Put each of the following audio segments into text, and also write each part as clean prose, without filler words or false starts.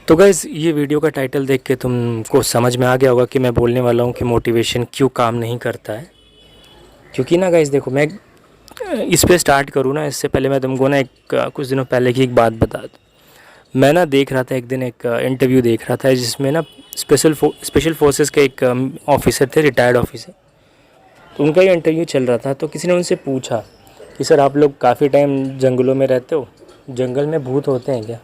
तो गाइज़ ये वीडियो का टाइटल देख के तुमको समझ में आ गया होगा कि मैं बोलने वाला हूँ कि मोटिवेशन क्यों काम नहीं करता है। क्योंकि ना गाइज़ देखो, मैं इस पे स्टार्ट करूँ ना, इससे पहले मैं तुमको ना एक कुछ दिनों पहले की एक बात बता दूँ। मैं ना देख रहा था, एक दिन एक इंटरव्यू देख रहा था जिसमें ना स्पेशल फोर्सेस के एक ऑफिसर थे, रिटायर्ड ऑफिसर। तो उनका ये इंटरव्यू चल रहा था। तो किसी ने उनसे पूछा कि सर आप लोग काफ़ी टाइम जंगलों में रहते हो, जंगल में भूत होते हैं क्या?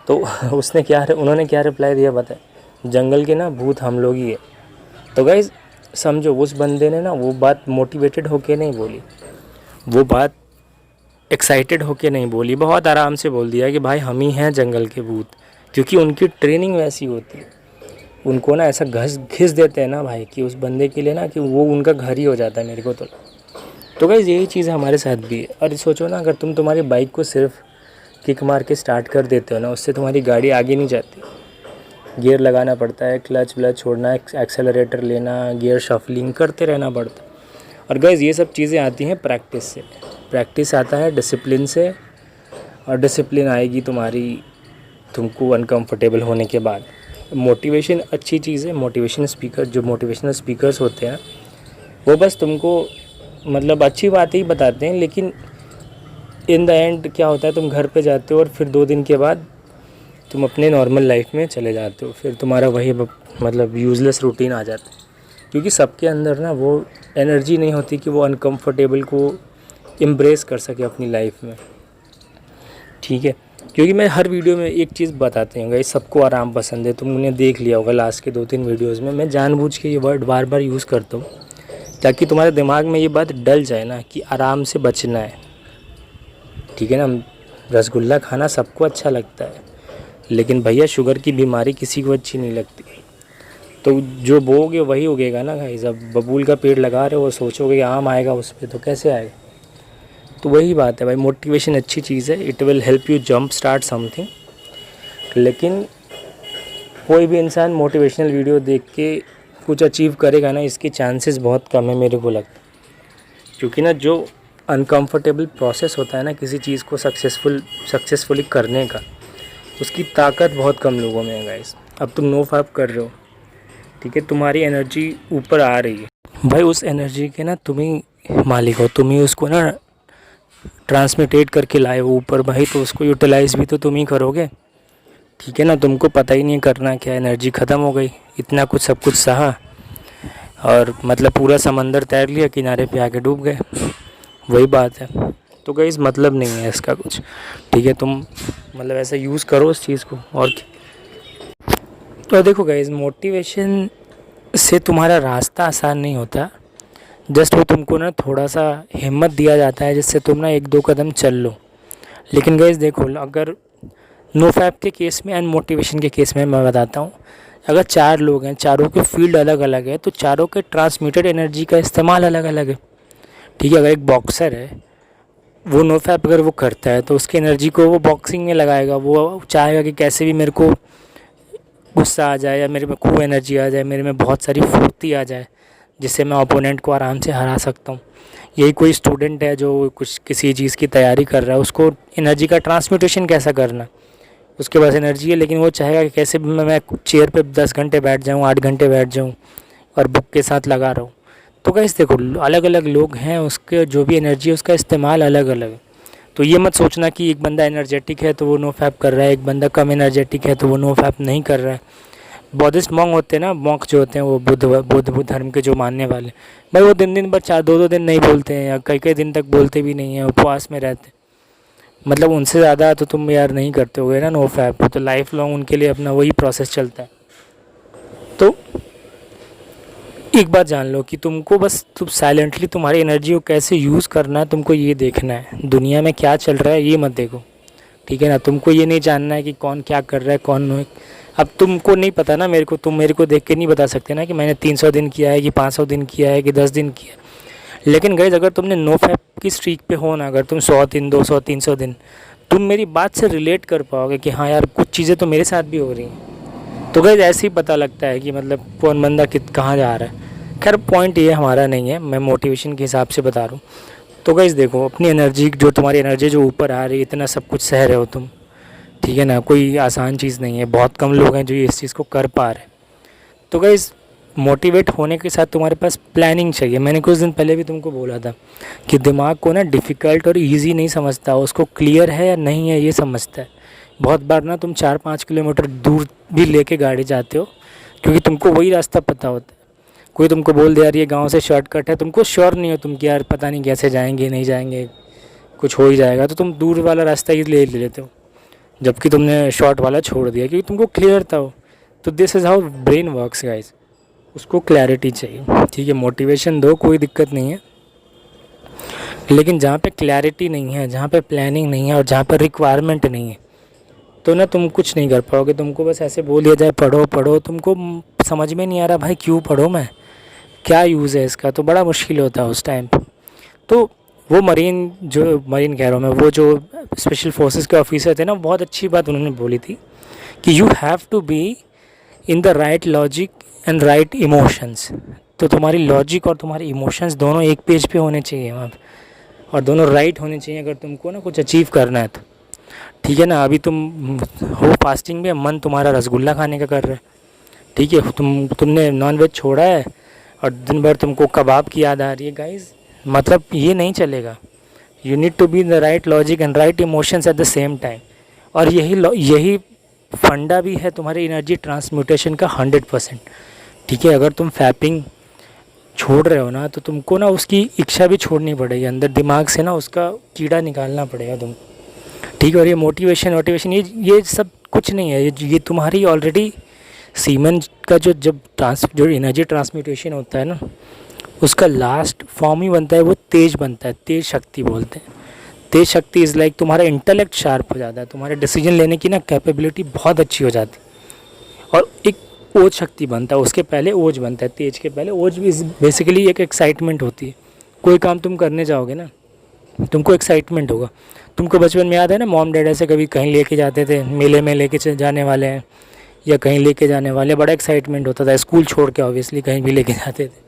तो उन्होंने क्या रिप्लाई दिया पता है? जंगल के ना भूत हम लोग ही है। तो गाइज समझो, उस बंदे ने ना वो बात मोटिवेटेड होके नहीं बोली, वो बात एक्साइटेड होके नहीं बोली, बहुत आराम से बोल दिया कि भाई हम ही हैं जंगल के भूत। क्योंकि उनकी ट्रेनिंग वैसी होती है, उनको ना ऐसा घिस देते हैं ना भाई कि उस बंदे के लिए ना कि वो उनका घर ही हो जाता है मेरे को तो गाइज यही चीज़ हमारे साथ भी है। और सोचो ना, अगर तुम्हारी बाइक को सिर्फ किक मार के स्टार्ट कर देते हो ना, उससे तुम्हारी गाड़ी आगे नहीं जाती। गियर लगाना पड़ता है, क्लच व्लच छोड़ना, एक्सेलरेटर लेना, गियर शफलिंग करते रहना पड़ता है। और गाइज़ ये सब चीज़ें आती हैं प्रैक्टिस से। प्रैक्टिस आता है डिसिप्लिन से, और डिसिप्लिन आएगी तुमको अनकंफर्टेबल होने के बाद। मोटिवेशन अच्छी चीज़ है। मोटिवेशनल स्पीकर्स होते हैं वो बस तुमको मतलब अच्छी बातें ही बताते हैं, लेकिन इन द एंड क्या होता है, तुम घर पे जाते हो और फिर 2 दिन के बाद तुम अपने नॉर्मल लाइफ में चले जाते हो। फिर तुम्हारा वही मतलब यूज़लेस रूटीन आ जाता है। क्योंकि सबके अंदर ना वो एनर्जी नहीं होती कि वो अनकंफर्टेबल को एम्ब्रेस कर सके अपनी लाइफ में, ठीक है। क्योंकि मैं हर वीडियो में एक चीज़ बताते हैं, सबको आराम पसंद है। तुमने देख लिया होगा लास्ट के 2-3 वीडियोज़ में मैं जानबूझ के ये वर्ड बार बार यूज़ करता हूँ, ताकि तुम्हारे दिमाग में ये बात डल जाए ना कि आराम से बचना है, ठीक है ना। रसगुल्ला खाना सबको अच्छा लगता है, लेकिन भैया शुगर की बीमारी किसी को अच्छी नहीं लगती। तो जो बोओगे वही उगेगा ना गाइस। अब बबूल का पेड़ लगा रहे हो, सोचोगे कि आम आएगा उस पर, तो कैसे आएगा? तो वही बात है भाई, मोटिवेशन अच्छी चीज़ है, it will help you jump start something. लेकिन कोई भी इंसान मोटिवेशनल वीडियो देख के कुछ अचीव करेगा ना, इसके चांसेस बहुत कम है मेरे को लगता है। क्योंकि ना जो अनकंफर्टेबल प्रोसेस होता है ना किसी चीज़ को सक्सेसफुली करने का, उसकी ताकत बहुत कम लोगों में है गाइस। अब तुम नो फैप कर रहे हो, ठीक है, तुम्हारी एनर्जी ऊपर आ रही है भाई, उस एनर्जी के ना तुम ही मालिक हो, तुम ही उसको ना ट्रांसमिटेट करके लाए हो ऊपर भाई, तो उसको यूटिलाइज़ भी तो तुम ही करोगे, ठीक है ना। तुमको पता ही नहीं करना क्या, एनर्जी ख़त्म हो गई, इतना कुछ सब कुछ सहा और मतलब पूरा समंदर तैर लिया, किनारे पे आके डूब गए। वही बात है। तो गाइस मतलब नहीं है इसका कुछ, ठीक है। तुम मतलब ऐसा यूज़ करो इस चीज़ को और तो देखो गाइस, मोटिवेशन से तुम्हारा रास्ता आसान नहीं होता, जस्ट वो तुमको ना थोड़ा सा हिम्मत दिया जाता है जिससे तुम ना 1-2 कदम चल लो। लेकिन गाइस देखो, अगर नो फैप के केस में एंड मोटिवेशन के केस में मैं बताता हूँ, अगर 4 लोग हैं, चारों के फील्ड अलग अलग है, तो चारों के ट्रांसमिटेड एनर्जी का इस्तेमाल अलग अलग है, ठीक है। अगर एक बॉक्सर है, वो नो फैप अगर वो करता है तो उसकी एनर्जी को वो बॉक्सिंग में लगाएगा। वो चाहेगा कि कैसे भी मेरे को गुस्सा आ जाए या मेरे में खूब एनर्जी आ जाए, मेरे में बहुत सारी फुर्ती आ जाए, जिससे मैं ओपोनेंट को आराम से हरा सकता हूँ। यही कोई स्टूडेंट है जो किसी चीज़ की तैयारी कर रहा है, उसको एनर्जी का ट्रांसमिटेशन कैसा करना, उसके पास एनर्जी है, लेकिन वो चाहेगा कि कैसे भी मैं चेयर पे 10 घंटे बैठ जाऊँ, 8 घंटे बैठ जाऊँ और बुक के साथ लगा रहा हूँ। तो गाइस देखो, अलग अलग लोग हैं, उसके जो भी एनर्जी है उसका इस्तेमाल अलग अलग है। तो ये मत सोचना कि एक बंदा एनर्जेटिक है तो वो नो फैप कर रहा है, एक बंदा कम एनर्जेटिक है तो वो नो फैप नहीं कर रहा है। बौद्धिस्ट मॉन्क होते हैं ना, मॉन्क जो होते हैं वो बुद्ध धर्म के जो मानने वाले भाई, वो दिन भर 4-2 दिन नहीं बोलते हैं, या कई दिन तक बोलते भी नहीं हैं, उपवास में रहते। मतलब उनसे ज़्यादा तो तुम यार नहीं करते होगे ना नो फैप, तो लाइफ लॉन्ग उनके लिए अपना वही प्रोसेस चलता है। तो एक बात जान लो कि तुमको बस तुम साइलेंटली तुम्हारी एनर्जी को कैसे यूज़ करना है, तुमको ये देखना है। दुनिया में क्या चल रहा है ये मत देखो, ठीक है ना। तुमको ये नहीं जानना है कि कौन क्या कर रहा है, कौन नहीं। अब तुमको नहीं पता ना, तुम मेरे को देख के नहीं बता सकते ना कि मैंने 300 दिन किया है कि 500 दिन किया है कि 10 दिन किया है। लेकिन गाइस, अगर तुमने नो फैप की स्ट्रीक पे हो ना, अगर तुम 100 दिन 200 300 दिन, तुम मेरी बात से रिलेट कर पाओगे कि हाँ यार, कुछ चीज़ें तो मेरे साथ भी हो रही हैं। तो गाइस ऐसे ही पता लगता है कि मतलब कौन बंदा कहाँ जा रहा है। खैर पॉइंट ये हमारा नहीं है, मैं मोटिवेशन के हिसाब से बता रहा हूँ। तो गाइस देखो, अपनी एनर्जी, जो तुम्हारी एनर्जी जो ऊपर आ रही है, इतना सब कुछ सह रहे हो तुम, ठीक है ना, कोई आसान चीज़ नहीं है, बहुत कम लोग हैं जो इस चीज़ को कर पा रहे हैं। तो गाइस मोटिवेट होने के साथ तुम्हारे पास प्लानिंग चाहिए। मैंने कुछ दिन पहले भी तुमको बोला था कि दिमाग को ना डिफ़िकल्ट और इजी नहीं समझता, उसको क्लियर है या नहीं है ये समझता है। बहुत बार ना तुम 4-5 किलोमीटर दूर भी लेके गाड़ी जाते हो क्योंकि तुमको वही रास्ता पता होता है। कोई तुमको बोल दे यार ये गांव से शॉर्टकट है, तुमको श्योर नहीं हो तुम कि यार पता नहीं कैसे जाएंगे, नहीं जाएंगे, कुछ हो ही जाएगा, तो तुम दूर वाला रास्ता ही ले लेते हो जबकि तुमने शॉर्ट वाला छोड़ दिया क्योंकि तुमको क्लियर था वो। तो this is how brain works guys. उसको क्लैरिटी चाहिए, ठीक है। मोटिवेशन दो, कोई दिक्कत नहीं है, लेकिन जहाँ पे क्लैरिटी नहीं है, जहाँ पे प्लानिंग नहीं है और जहाँ पे रिक्वायरमेंट नहीं है, तो ना तुम कुछ नहीं कर पाओगे। तुमको बस ऐसे बोल दिया जाए पढ़ो पढ़ो, तुमको समझ में नहीं आ रहा भाई क्यों पढ़ो, मैं क्या यूज़ है इसका, तो बड़ा मुश्किल होता है उस टाइम पे। तो वो मरीन कह रहा हूँ मैं, वो जो स्पेशल फोर्सेस के ऑफिसर थे ना, बहुत अच्छी बात उन्होंने बोली थी कि you have to be in the right logic and right emotions. तो तुम्हारी लॉजिक और तुम्हारे इमोशंस दोनों एक पेज पे होने चाहिए वहाँ पे, और दोनों राइट होने चाहिए अगर तुमको ना कुछ अचीव करना है तो, ठीक है ना। अभी तुम हो फास्टिंग में, मन तुम्हारा रसगुल्ला खाने का कर रहा है, ठीक है, तुमने नॉनवेज छोड़ा है और दिन भर तुमको कबाब की याद आ रही है गाइस, मतलब ये नहीं चलेगा। You need to be the right logic and right emotions at the same time. और यही फंडा भी है तुम्हारे एनर्जी ट्रांसम्यूटेशन का 100%, ठीक है। अगर तुम फैपिंग छोड़ रहे हो ना तो तुमको ना उसकी इच्छा भी छोड़नी पड़ेगी, अंदर दिमाग से ना उसका कीड़ा निकालना पड़ेगा तुम, ठीक है। और ये मोटिवेशन ये सब कुछ नहीं है, ये तुम्हारी ऑलरेडी सीमन का जो एनर्जी ट्रांसम्यूटेशन होता है ना, उसका लास्ट फॉर्म ही बनता है, वो तेज बनता है, तेज शक्ति बोलते हैं। तेज शक्ति इज़ लाइक तुम्हारा इंटेलेक्ट शार्प हो जाता है, तुम्हारे डिसीजन लेने की ना कैपेबिलिटी बहुत अच्छी हो जाती है। और एक ओज शक्ति बनता है, उसके पहले ओज बनता है, तेज के पहले ओज भी बेसिकली एक एक्साइटमेंट होती है। कोई काम तुम करने जाओगे ना, तुमको एक्साइटमेंट होगा। तुमको बचपन में याद है ना, मॉम डैड ऐसे कभी कहीं लेके जाते थे, मेले में लेके जाने वाले हैं या कहीं लेके जाने वाले, बड़ा एक्साइटमेंट होता था। स्कूल छोड़ के ऑब्वियसली कहीं भी लेके जाते थे,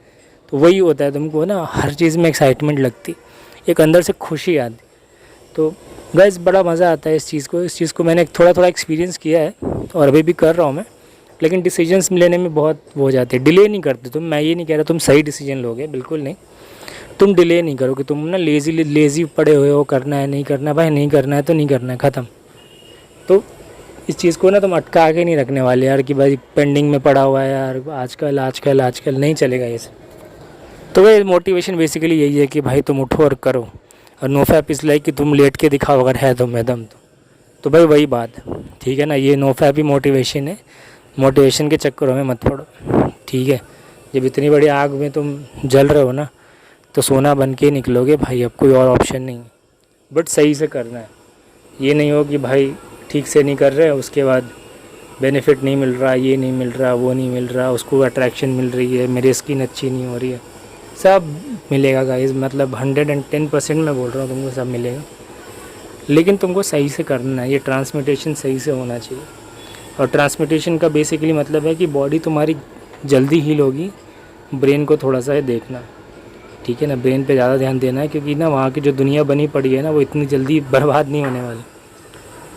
तो वही होता है, तुमको ना हर चीज़ में एक्साइटमेंट लगती, एक अंदर से खुशी आती। तो गाइस बड़ा मज़ा आता है इस चीज़ को मैंने थोड़ा एक्सपीरियंस किया है और अभी भी कर रहा हूँ मैं। लेकिन डिसीजंस लेने में बहुत वो हो जाते हैं, डिले नहीं करते तुम। मैं ये नहीं कह रहा तुम सही डिसीजन लोगे, बिल्कुल नहीं, तुम डिले नहीं करोगे। तुम ना लेज़ी पड़े हुए हो, करना है नहीं करना, भाई नहीं करना है तो नहीं करना है, ख़त्म। तो इस चीज़ को ना तुम अटका के नहीं रखने वाले यार कि भाई पेंडिंग में पड़ा हुआ है यार, आजकल नहीं चलेगा ये सब। तो वही मोटिवेशन बेसिकली यही है कि भाई तुम उठो और करो। और नो फैप इज़ लाइक कि तुम लेट के दिखाओ अगर है तुम्हें दम तो भाई वही बात, ठीक है ना। ये नो फैप ही मोटिवेशन है, मोटिवेशन के चक्करों में मत पड़ो, ठीक है। जब इतनी बड़ी आग में तुम जल रहे हो ना, तो सोना बन के ही निकलोगे भाई, अब कोई और ऑप्शन नहीं है। बट सही से करना है, ये नहीं हो कि भाई ठीक से नहीं कर रहे उसके बाद बेनिफिट नहीं मिल रहा, ये नहीं मिल रहा, वो नहीं मिल रहा, उसको अट्रैक्शन मिल रही है, मेरी स्किन अच्छी नहीं हो रही है। सब मिलेगा गाइस, मतलब 110% मैं बोल रहा हूँ तुमको सब मिलेगा, लेकिन तुमको सही से करना है। ये ट्रांसमिटेशन सही से होना चाहिए। और ट्रांसमिटेशन का बेसिकली मतलब है कि बॉडी तुम्हारी जल्दी हील होगी, ब्रेन को थोड़ा सा है देखना, ठीक है ना। ब्रेन पे ज़्यादा ध्यान देना है क्योंकि ना वहाँ की जो दुनिया बनी पड़ी है ना, वो इतनी जल्दी बर्बाद नहीं होने वाली।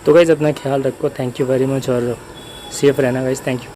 तो गाइस अपना ख्याल रखो, थैंक यू वेरी मच, और सेफ रहना गाइस, थैंक यू।